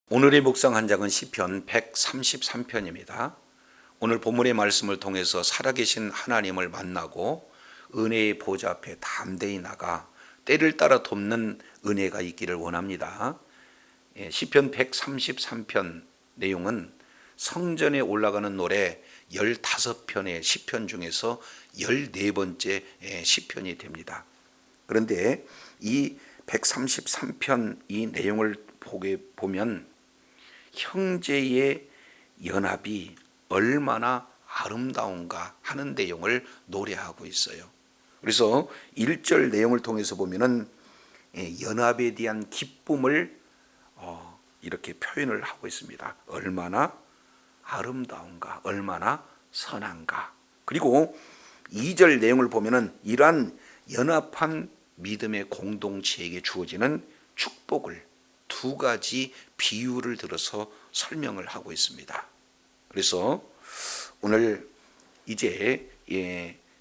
오늘의 묵상 한 장은 시편 133편입니다. 오늘 본문의 말씀을 통해서 살아계신 하나님을 만나고 은혜의 보좌 앞에 담대히 나가 때를 따라 돕는 은혜가 있기를 원합니다. 시편 133편 내용은 성전에 올라가는 노래 15편의 시편 중에서 14번째 시편이 됩니다. 그런데 이 133편 이 내용을 보면 형제의 연합이 얼마나 아름다운가 하는 내용을 노래하고 있어요. 그래서 1절 내용을 통해서 보면은 연합에 대한 기쁨을 이렇게 표현을 하고 있습니다. 얼마나 아름다운가, 얼마나 선한가. 그리고 2절 내용을 보면은 이러한 연합한 믿음의 공동체에게 주어지는 축복을 두 가지 비유를 들어서 설명을 하고 있습니다. 그래서 오늘 이제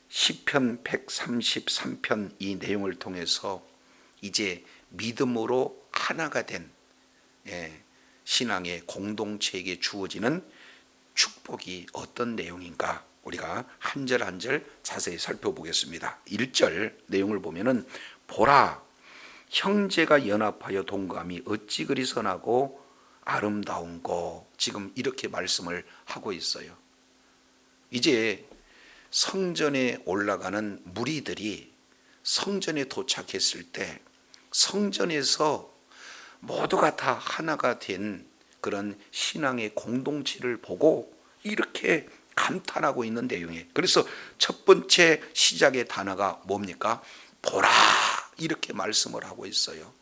시편 133편 이 내용을 통해서 이제 믿음으로 하나가 된 신앙의 공동체에게 주어지는 축복이 어떤 내용인가 우리가 한 절 한 절 자세히 살펴보겠습니다. 1절 내용을 보면은 보라 형제가 연합하여 동감이 어찌 그리 선하고 아름다운고 지금 이렇게 말씀을 하고 있어요. 이제 성전에 올라가는 무리들이 성전에 도착했을 때 성전에서 모두가 다 하나가 된 그런 신앙의 공동체를 보고 이렇게 감탄하고 있는 내용이에요. 그래서 첫 번째 시작의 단어가 뭡니까? 보라 이렇게 말씀을 하고 있어요.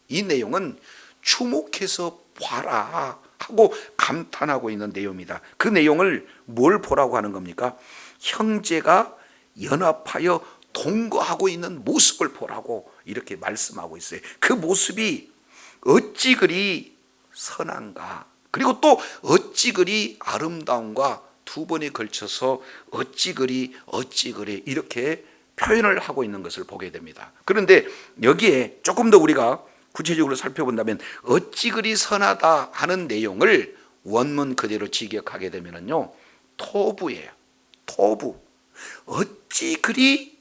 이 내용은 주목해서 봐라 하고 감탄하고 있는 내용입니다. 그 내용을 뭘 보라고 하는 겁니까? 형제가 연합하여 동거하고 있는 모습을 보라고 이렇게 말씀하고 있어요. 그 모습이 어찌 그리 선한가, 그리고 또 어찌 그리 아름다운가 두 번에 걸쳐서 어찌 그리 이렇게 표현을 하고 있는 것을 보게 됩니다. 그런데 여기에 조금 더 우리가 구체적으로 살펴본다면 어찌 그리 선하다 하는 내용을 원문 그대로 직역하게 되면요 토부예요. 토부. 어찌 그리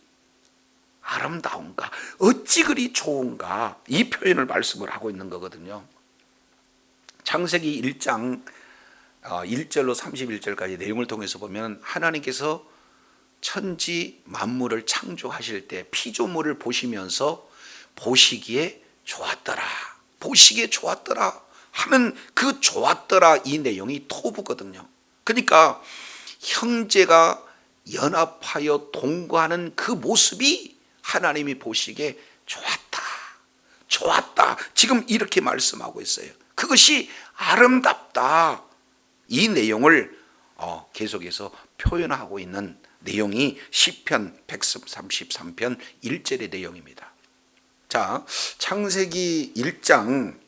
아름다운가, 어찌 그리 좋은가 이 표현을 말씀을 하고 있는 거거든요. 창세기 1장 1절로 31절까지 내용을 통해서 보면 하나님께서 천지 만물을 창조하실 때 피조물을 보시면서 보시기에 좋았더라, 보시기에 좋았더라 하는 그 좋았더라 이 내용이 토부거든요. 그러니까 형제가 연합하여 동거하는 그 모습이 하나님이 보시기에 좋았다 지금 이렇게 말씀하고 있어요. 그것이 아름답다 이 내용을 계속해서 표현하고 있는 내용이 시편 133편 1절의 내용입니다. 자, 창세기 1장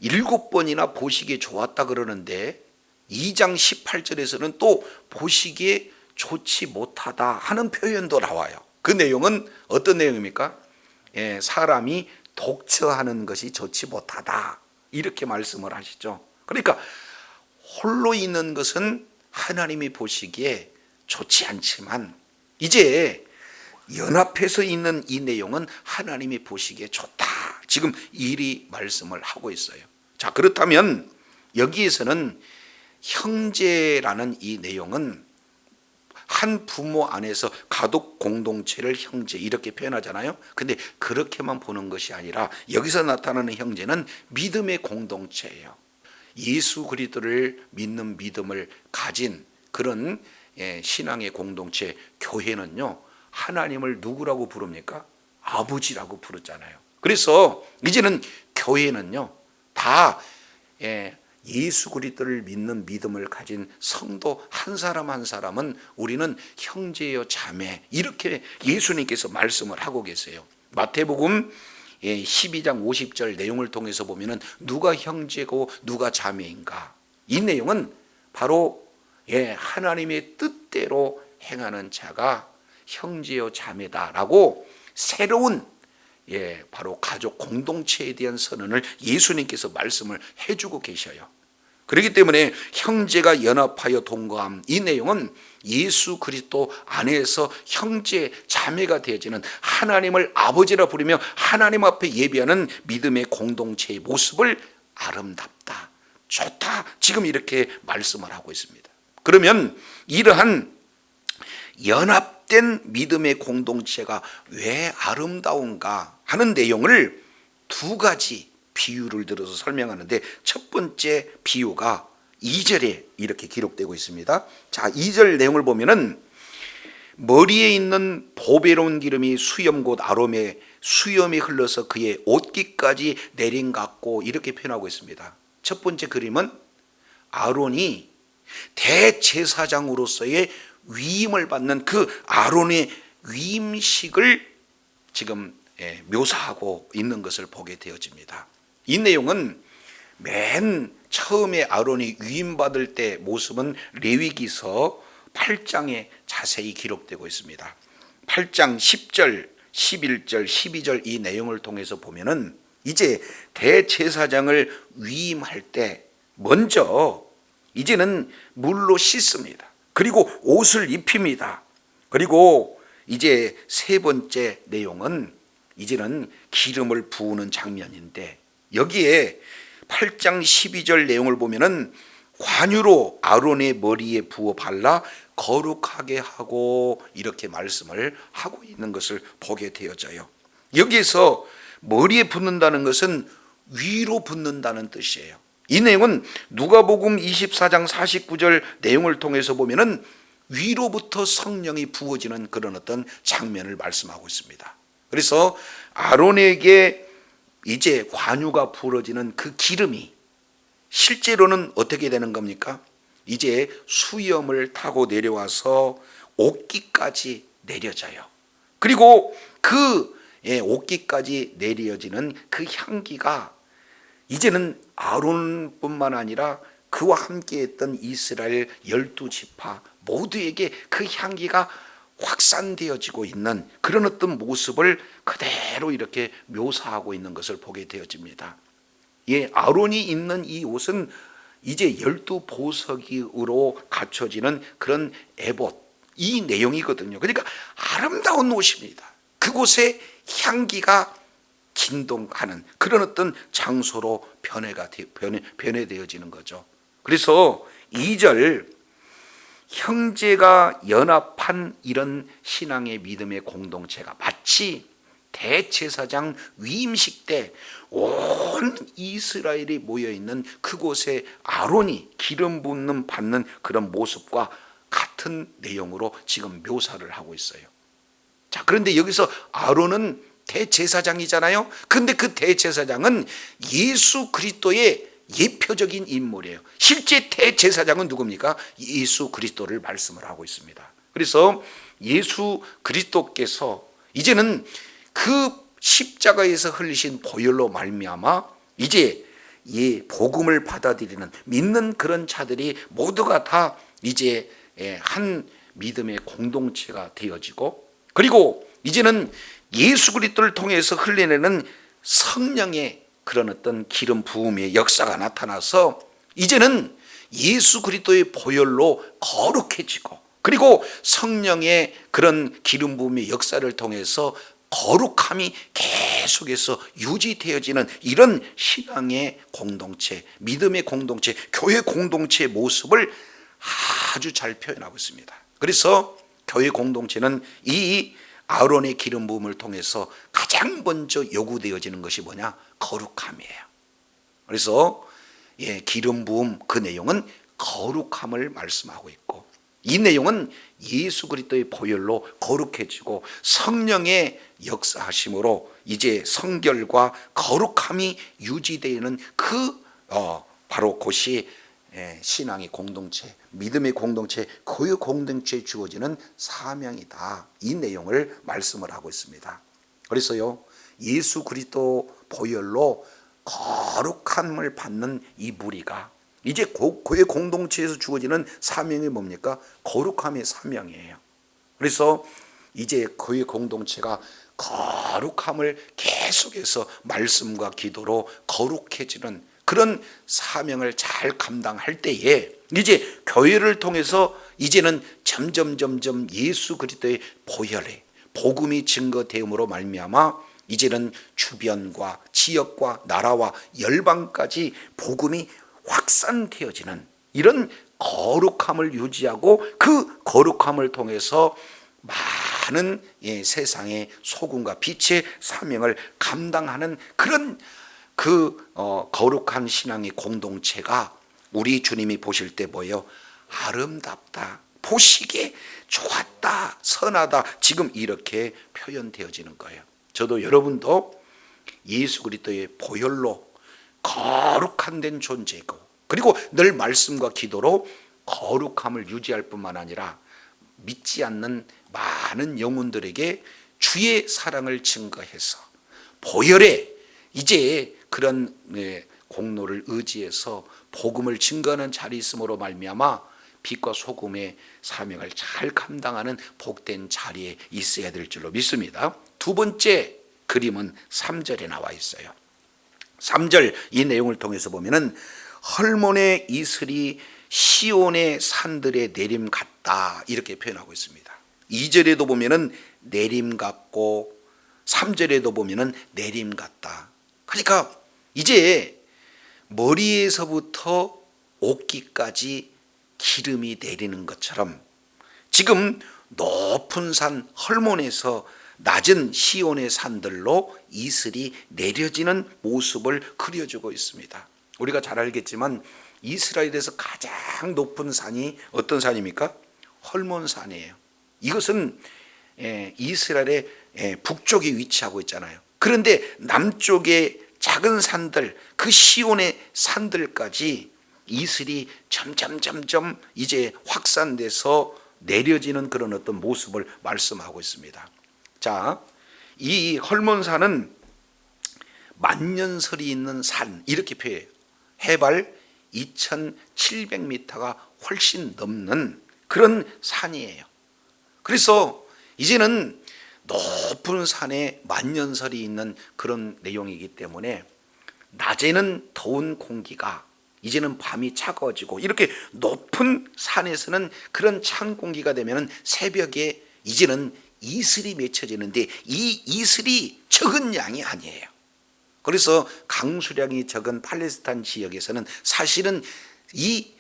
7번이나 보시기에 좋았다 그러는데 2장 18절에서는 또 보시기에 좋지 못하다 하는 표현도 나와요. 그 내용은 어떤 내용입니까? 사람이 독처하는 것이 좋지 못하다 이렇게 말씀을 하시죠. 그러니까 홀로 있는 것은 하나님이 보시기에 좋지 않지만 이제 연합해서 있는 이 내용은 하나님이 보시기에 좋다 지금 이리 말씀을 하고 있어요. 자, 그렇다면 여기에서는 형제라는 이 내용은 한 부모 안에서 가족 공동체를 형제 이렇게 표현하잖아요. 근데 그렇게만 보는 것이 아니라 여기서 나타나는 형제는 믿음의 공동체예요. 예수 그리스도를 믿는 믿음을 가진 그런 신앙의 공동체 교회는요 하나님을 누구라고 부릅니까? 아버지라고 부르잖아요. 그래서 이제는 교회는요 다 예수 그리스도를 믿는 믿음을 가진 성도 한 사람 한 사람은 우리는 형제요 자매 이렇게 예수님께서 말씀을 하고 계세요. 마태복음 12장 50절 내용을 통해서 보면은 누가 형제고 누가 자매인가 이 내용은 바로 하나님의 뜻대로 행하는 자가 형제요 자매다라고 새로운 바로 가족 공동체에 대한 선언을 예수님께서 말씀을 해주고 계셔요. 그렇기 때문에 형제가 연합하여 동거함, 이 내용은 예수 그리스도 안에서 형제 자매가 되어지는, 하나님을 아버지라 부르며 하나님 앞에 예배하는 믿음의 공동체의 모습을 아름답다, 좋다, 지금 이렇게 말씀을 하고 있습니다. 그러면 이러한 연합된 믿음의 공동체가 왜 아름다운가 하는 내용을 두 가지 비유를 들어서 설명하는데, 첫 번째 비유가 2절에 이렇게 기록되고 있습니다. 자, 2절 내용을 보면은 머리에 있는 보배로운 기름이 수염 곧 아롬의 수염이 흘러서 그의 옷깃까지 내린 같고, 이렇게 표현하고 있습니다. 첫 번째 그림은 아론이 대제사장으로서의 위임을 받는 그 아론의 위임식을 지금 묘사하고 있는 것을 보게 되어집니다. 이 내용은 맨 처음에 아론이 위임받을 때 모습은 레위기서 8장에 자세히 기록되고 있습니다. 8장 10절, 11절, 12절 이 내용을 통해서 보면은 이제 대제사장을 위임할 때 먼저 이제는 물로 씻습니다. 그리고 옷을 입힙니다. 그리고 이제 세 번째 내용은 이제는 기름을 부으는 장면인데, 여기에 8장 12절 내용을 보면은 관유로 아론의 머리에 부어 발라 거룩하게 하고, 이렇게 말씀을 하고 있는 것을 보게 되어져요. 여기에서 머리에 붓는다는 것은 위로 붓는다는 뜻이에요. 이 내용은 누가복음 24장 49절 내용을 통해서 보면은 위로부터 성령이 부어지는 그런 어떤 장면을 말씀하고 있습니다. 그래서 아론에게 이제 관유가 부어지는 그 기름이 실제로는 어떻게 되는 겁니까? 이제 수염을 타고 내려와서 옷깃까지 내려져요. 그리고 그 옷깃까지 내려지는 그 향기가 이제는 아론뿐만 아니라 그와 함께했던 이스라엘 12지파 모두에게 그 향기가 확산되어지고 있는 그런 어떤 모습을 그대로 이렇게 묘사하고 있는 것을 보게 되어집니다. 아론이 입는 이 옷은 이제 12보석으로 갖춰지는 그런 에봇, 이 내용이거든요. 그러니까 아름다운 옷입니다. 그곳에 향기가 진동하는 그런 어떤 장소로 변해되어지는 거죠. 그래서 2절, 형제가 연합한 이런 신앙의 믿음의 공동체가 마치 대제사장 위임식 때 온 이스라엘이 모여있는 그곳에 아론이 기름 붓는 받는 그런 모습과 같은 내용으로 지금 묘사를 하고 있어요. 자, 그런데 여기서 아론은 대제사장이잖아요. 그런데 그 대제사장은 예수 그리스도의 예표적인 인물이에요. 실제 대제사장은 누굽니까? 예수 그리스도를 말씀을 하고 있습니다. 그래서 예수 그리스도께서 이제는 그 십자가에서 흘리신 보혈로 말미암아 이제 이 복음을 받아들이는 믿는 그런 자들이 모두가 다 이제 한 믿음의 공동체가 되어지고, 그리고 이제는 예수 그리스도를 통해서 흘려내는 성령의 그런 어떤 기름 부음의 역사가 나타나서 이제는 예수 그리스도의 보혈로 거룩해지고, 그리고 성령의 그런 기름 부음의 역사를 통해서 거룩함이 계속해서 유지되어지는 이런 신앙의 공동체, 믿음의 공동체, 교회 공동체의 모습을 아주 잘 표현하고 있습니다. 그래서 교회 공동체는 이 아론의 기름 부음을 통해서 가장 먼저 요구되어지는 것이 뭐냐? 거룩함이에요. 그래서 기름 부음 그 내용은 거룩함을 말씀하고 있고, 이 내용은 예수 그리스도의 보혈로 거룩해지고 성령의 역사하심으로 이제 성결과 거룩함이 유지되는 바로 그것이 신앙의 공동체, 믿음의 공동체, 교회 공동체에 주어지는 사명이다. 이 내용을 말씀을 하고 있습니다. 그래서요, 예수 그리스도 보혈로 거룩함을 받는 이 무리가 이제 교회 공동체에서 주어지는 사명이 뭡니까? 거룩함의 사명이에요. 그래서 이제 교회 공동체가 거룩함을 계속해서 말씀과 기도로 거룩해지는 그런 사명을 잘 감당할 때에 이제 교회를 통해서 이제는 점점 예수 그리스도의 보혈에 복음이 증거되음으로 말미암아 이제는 주변과 지역과 나라와 열방까지 복음이 확산되어지는 이런 거룩함을 유지하고 그 거룩함을 통해서 많은 세상의 소금과 빛의 사명을 감당하는 그런 거룩한 신앙의 공동체가 우리 주님이 보실 때 뭐예요? 아름답다, 보시기에 좋았다, 선하다, 지금 이렇게 표현되어지는 거예요. 저도 여러분도 예수 그리스도의 보혈로 거룩한 된 존재고, 그리고 늘 말씀과 기도로 거룩함을 유지할 뿐만 아니라 믿지 않는 많은 영혼들에게 주의 사랑을 증거해서 보혈에 이제 그런 공로를 의지해서 복음을 증거하는 자리 있음으로 말미암아 빛과 소금의 사명을 잘 감당하는 복된 자리에 있어야 될 줄로 믿습니다. 두 번째 그림은 3절에 나와 있어요. 3절 이 내용을 통해서 보면은 헐몬의 이슬이 시온의 산들의 내림 같다 이렇게 표현하고 있습니다. 2절에도 보면은 내림 같고 3절에도 보면은 내림 같다. 그러니까 이제 머리에서부터 옷깃까지 기름이 내리는 것처럼 지금 높은 산 헐몬에서 낮은 시온의 산들로 이슬이 내려지는 모습을 그려주고 있습니다. 우리가 잘 알겠지만 이스라엘에서 가장 높은 산이 어떤 산입니까? 헐몬산이에요. 이것은 이스라엘의 북쪽에 위치하고 있잖아요. 그런데 남쪽의 작은 산들, 그 시온의 산들까지 이슬이 점점 이제 확산돼서 내려지는 그런 어떤 모습을 말씀하고 있습니다. 자, 이 헐몬산은 만년설이 있는 산 이렇게 표현해요. 해발 2700m가 훨씬 넘는 그런 산이에요. 그래서 이제는 높은 산에 만년설이 있는 그런 내용이기 때문에 낮에는 더운 공기가 이제는 밤이 차가워지고 이렇게 높은 산에서는 그런 찬 공기가 되면 새벽에 이제는 이슬이 맺혀지는데 이 이슬이 적은 양이 아니에요. 그래서 강수량이 적은 팔레스타인 지역에서는 사실은 이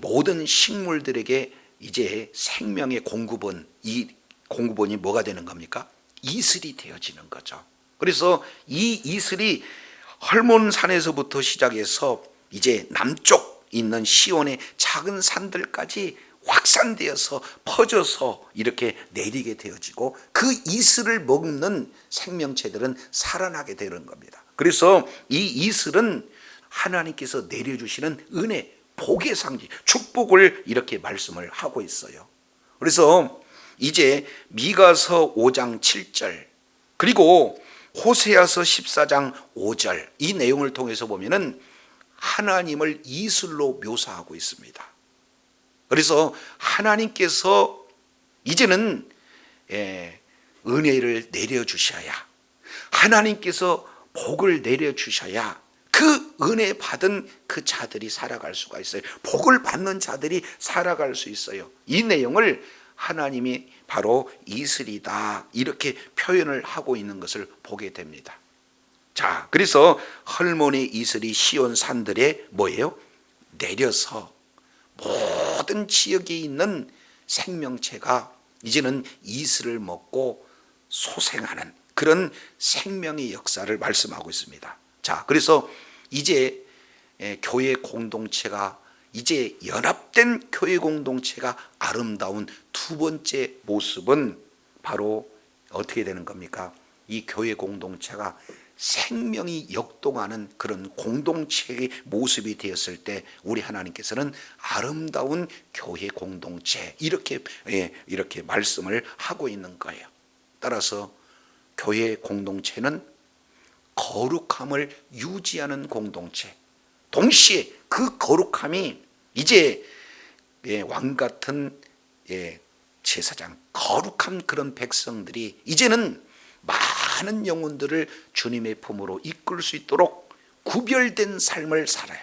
모든 식물들에게 이제 생명의 공급원, 이 공급원이 뭐가 되는 겁니까? 이슬이 되어지는 거죠. 그래서 이 이슬이 헐몬산에서부터 시작해서 이제 남쪽 있는 시온의 작은 산들까지 확산되어서 퍼져서 이렇게 내리게 되어지고 그 이슬을 먹는 생명체들은 살아나게 되는 겁니다. 그래서 이 이슬은 하나님께서 내려주시는 은혜, 복의 상징, 축복을 이렇게 말씀을 하고 있어요. 그래서 이제 미가서 5장 7절 그리고 호세아서 14장 5절 이 내용을 통해서 보면은 하나님을 이슬로 묘사하고 있습니다. 그래서 하나님께서 이제는 은혜를 내려주셔야, 하나님께서 복을 내려주셔야 그 은혜 받은 그 자들이 살아갈 수가 있어요. 복을 받는 자들이 살아갈 수 있어요. 이 내용을 하나님이 바로 이슬이다 이렇게 표현을 하고 있는 것을 보게 됩니다. 자, 그래서 헐몬의 이슬이 시온 산들에 뭐예요? 내려서 모든 지역에 있는 생명체가 이제는 이슬을 먹고 소생하는 그런 생명의 역사를 말씀하고 있습니다. 자, 그래서 이제 교회 공동체가 이제 연합된 교회 공동체가 아름다운 두 번째 모습은 바로 어떻게 되는 겁니까? 이 교회 공동체가 생명이 역동하는 그런 공동체의 모습이 되었을 때 우리 하나님께서는 아름다운 교회 공동체 이렇게 말씀을 하고 있는 거예요. 따라서 교회 공동체는 거룩함을 유지하는 공동체, 동시에 그 거룩함이 이제 왕 같은 제사장, 거룩한 그런 백성들이 이제는 많은 영혼들을 주님의 품으로 이끌 수 있도록 구별된 삶을 살아요.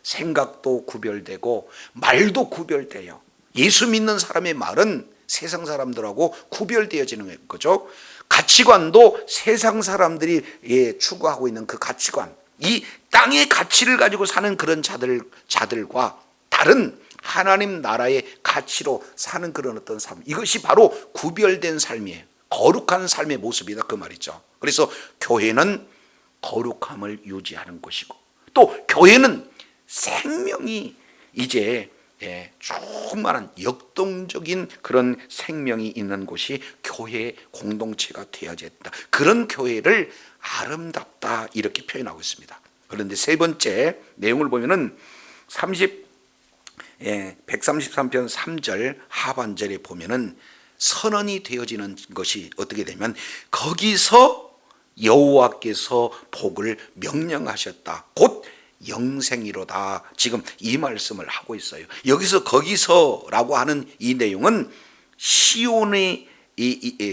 생각도 구별되고 말도 구별돼요. 예수 믿는 사람의 말은 세상 사람들하고 구별되어지는 거죠. 가치관도 세상 사람들이 추구하고 있는 그 가치관, 이 땅의 가치를 가지고 사는 그런 자들과 다른 하나님 나라의 가치로 사는 그런 어떤 삶, 이것이 바로 구별된 삶이에요. 거룩한 삶의 모습이다 그 말이죠. 그래서 교회는 거룩함을 유지하는 것이고, 또 교회는 생명이 이제 충만한 역동적인 그런 생명이 있는 곳이 교회의 공동체가 되어야 된다. 그런 교회를 아름답다 이렇게 표현하고 있습니다. 그런데 세 번째 내용을 보면은 133편 3절 하반절에 보면은 선언이 되어지는 것이 어떻게 되면 거기서 여호와께서 복을 명령하셨다. 곧 영생이로다. 지금 이 말씀을 하고 있어요. 여기서 거기서라고 하는 이 내용은 시온의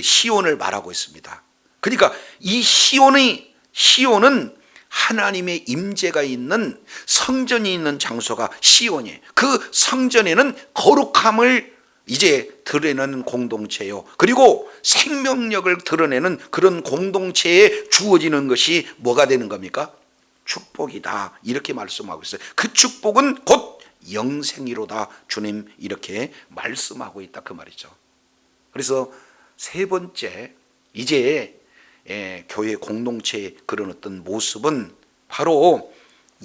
시온을 말하고 있습니다. 그러니까 이 시온은 하나님의 임재가 있는 성전이 있는 장소가 시온이에요. 그 성전에는 거룩함을 이제 드러내는 공동체요. 그리고 생명력을 드러내는 그런 공동체에 주어지는 것이 뭐가 되는 겁니까? 축복이다 이렇게 말씀하고 있어요. 그 축복은 곧 영생이로다. 주님 이렇게 말씀하고 있다 그 말이죠. 그래서 세 번째 이제 교회 공동체의 그런 어떤 모습은 바로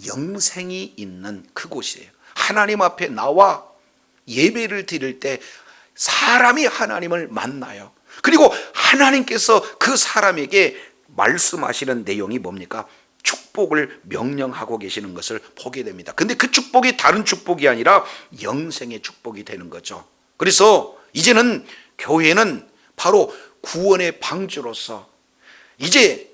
영생이 있는 그곳이에요. 하나님 앞에 나와 예배를 드릴 때 사람이 하나님을 만나요. 그리고 하나님께서 그 사람에게 말씀하시는 내용이 뭡니까? 축복을 명령하고 계시는 것을 보게 됩니다. 근데 그 축복이 다른 축복이 아니라 영생의 축복이 되는 거죠. 그래서 이제는 교회는 바로 구원의 방주로서 이제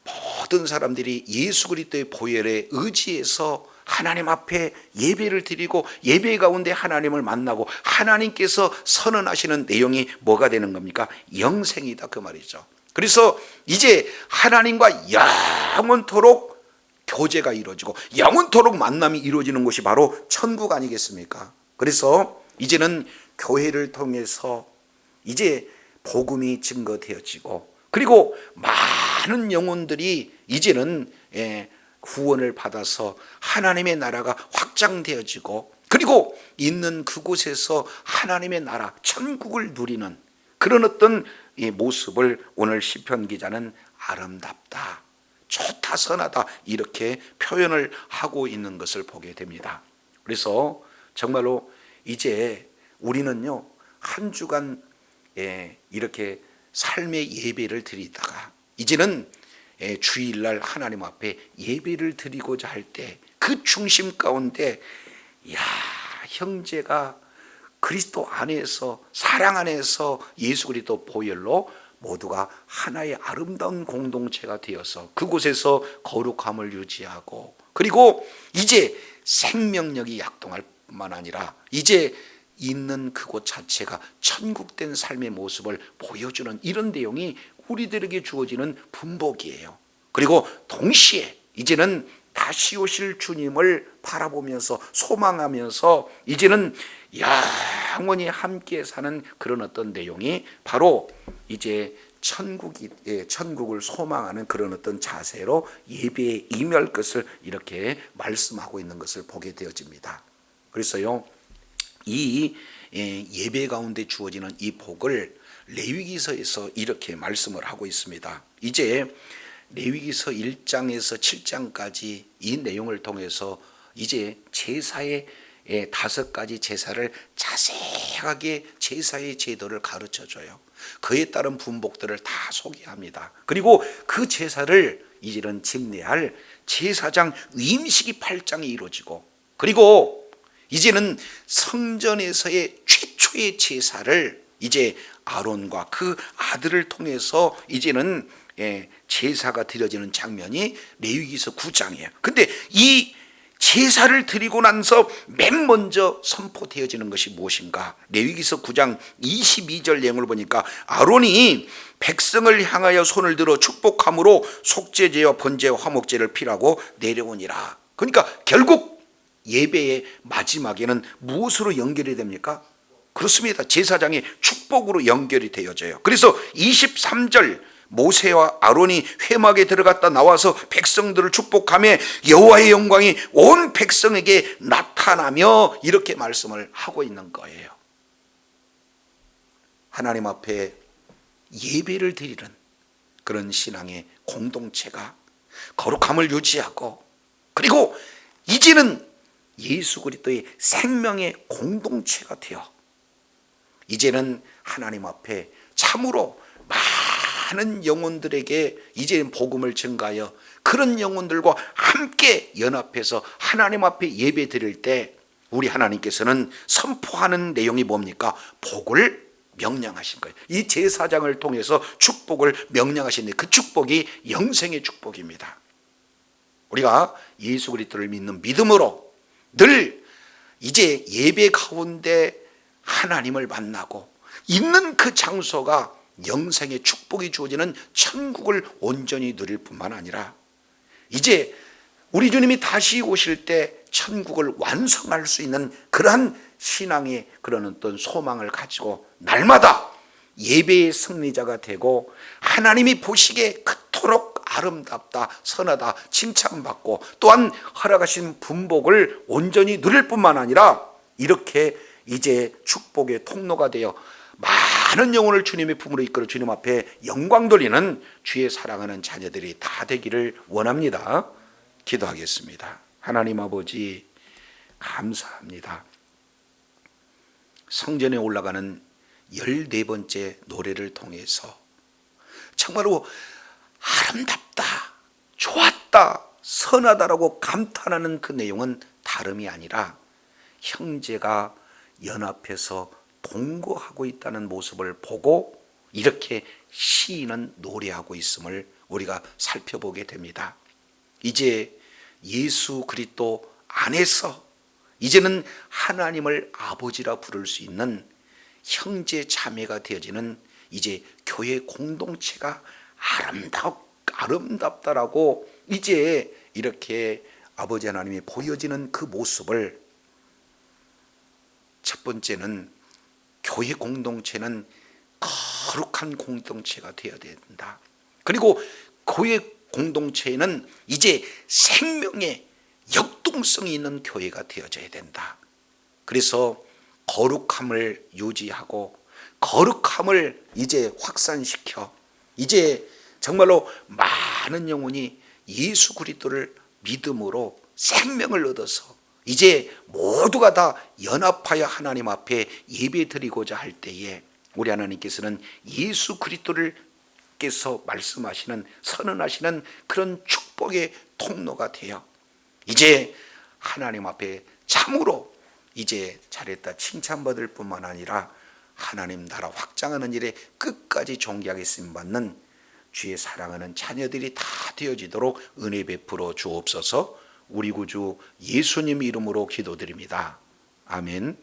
모든 사람들이 예수 그리스도의 보혈에 의지해서 하나님 앞에 예배를 드리고 예배 가운데 하나님을 만나고 하나님께서 선언하시는 내용이 뭐가 되는 겁니까? 영생이다 그 말이죠. 그래서 이제 하나님과 영원토록 교제가 이루어지고 영원토록 만남이 이루어지는 곳이 바로 천국 아니겠습니까? 그래서 이제는 교회를 통해서 이제 복음이 증거되어지고 그리고 많은 영혼들이 이제는 구원을 받아서 하나님의 나라가 확장되어지고 그리고 있는 그곳에서 하나님의 나라 천국을 누리는 그런 어떤 모습을 오늘 시편 기자는 아름답다, 좋다, 선하다 이렇게 표현을 하고 있는 것을 보게 됩니다. 그래서 정말로 이제 우리는요 한 주간 이렇게 삶의 예배를 드리다가 이제는 주일날 하나님 앞에 예배를 드리고자 할 때 그 중심 가운데 형제가 그리스도 안에서 사랑 안에서 예수 그리스도 보혈로 모두가 하나의 아름다운 공동체가 되어서 그곳에서 거룩함을 유지하고 그리고 이제 생명력이 약동할 뿐만 아니라 이제 있는 그곳 자체가 천국된 삶의 모습을 보여주는 이런 내용이 우리들에게 주어지는 분복이에요. 그리고 동시에 이제는 다시 오실 주님을 바라보면서 소망하면서 이제는 영원히 함께 사는 그런 어떤 내용이 바로 이제 천국을 소망하는 그런 어떤 자세로 예배에 임할 것을 이렇게 말씀하고 있는 것을 보게 되어집니다. 그래서요 이 예배 가운데 주어지는 이 복을 레위기서에서 이렇게 말씀을 하고 있습니다. 이제 레위기서 1장에서 7장까지 이 내용을 통해서 이제 제사의 5가지 제사를 자세하게 제사의 제도를 가르쳐줘요. 그에 따른 분복들을 다 소개합니다. 그리고 그 제사를 이제는 집례할 제사장 위임식이 8장에 이루어지고 그리고 이제는 성전에서의 최초의 제사를 이제 아론과 그 아들을 통해서 이제는 제사가 드려지는 장면이 레위기서 9장이에요. 근데 이 제사를 드리고 나서 맨 먼저 선포되어지는 것이 무엇인가? 레위기서 9장 22절 내용을 보니까 아론이 백성을 향하여 손을 들어 축복함으로 속죄제와 번제와 화목제를 피라고 내려오니라. 그러니까 결국 예배의 마지막에는 무엇으로 연결이 됩니까? 그렇습니다. 제사장의 축복으로 연결이 되어져요. 그래서 23절 모세와 아론이 회막에 들어갔다 나와서 백성들을 축복하며 여호와의 영광이 온 백성에게 나타나며 이렇게 말씀을 하고 있는 거예요. 하나님 앞에 예배를 드리는 그런 신앙의 공동체가 거룩함을 유지하고, 그리고 이제는 예수 그리스도의 생명의 공동체가 되어 이제는 하나님 앞에 참으로 많은 영혼들에게 이제는 복음을 전가하여 그런 영혼들과 함께 연합해서 하나님 앞에 예배 드릴 때 우리 하나님께서는 선포하는 내용이 뭡니까? 복을 명령하신 거예요. 이 제사장을 통해서 축복을 명령하시는데 그 축복이 영생의 축복입니다. 우리가 예수 그리스도를 믿는 믿음으로 늘 이제 예배 가운데 하나님을 만나고 있는 그 장소가 영생의 축복이 주어지는 천국을 온전히 누릴 뿐만 아니라 이제 우리 주님이 다시 오실 때 천국을 완성할 수 있는 그러한 신앙의 그런 어떤 소망을 가지고 날마다 예배의 승리자가 되고 하나님이 보시기에 그토록 아름답다, 선하다 칭찬받고 또한 허락하신 분복을 온전히 누릴 뿐만 아니라 이렇게 이제 축복의 통로가 되어 많은 영혼을 주님의 품으로 이끌어 주님 앞에 영광 돌리는 주의 사랑하는 자녀들이 다 되기를 원합니다. 기도하겠습니다. 하나님 아버지 감사합니다. 성전에 올라가는 14번째 노래를 통해서 정말로 아름답다, 좋았다, 선하다라고 감탄하는 그 내용은 다름이 아니라 형제가 연합해서 동거하고 있다는 모습을 보고 이렇게 시인은 노래하고 있음을 우리가 살펴보게 됩니다. 이제 예수 그리스도 안에서 이제는 하나님을 아버지라 부를 수 있는 형제 자매가 되어지는 이제 교회 공동체가 아름답다라고 이제 이렇게 아버지 하나님이 보여지는 그 모습을, 첫 번째는 교회 공동체는 거룩한 공동체가 되어야 된다. 그리고 교회 공동체에는 이제 생명의 역동성이 있는 교회가 되어져야 된다. 그래서 거룩함을 유지하고 거룩함을 이제 확산시켜 이제 정말로 많은 영혼이 예수 그리스도를 믿음으로 생명을 얻어서 이제 모두가 다 연합하여 하나님 앞에 예배드리고자 할 때에 우리 하나님께서는 예수 그리스도께서 말씀하시는 선언하시는 그런 축복의 통로가 되어 이제 하나님 앞에 참으로 이제 잘했다 칭찬받을 뿐만 아니라 하나님 나라 확장하는 일에 끝까지 존귀하게 쓰임받는 주의 사랑하는 자녀들이 다 되어지도록 은혜 베풀어 주옵소서. 우리 구주 예수님 이름으로 기도드립니다. 아멘.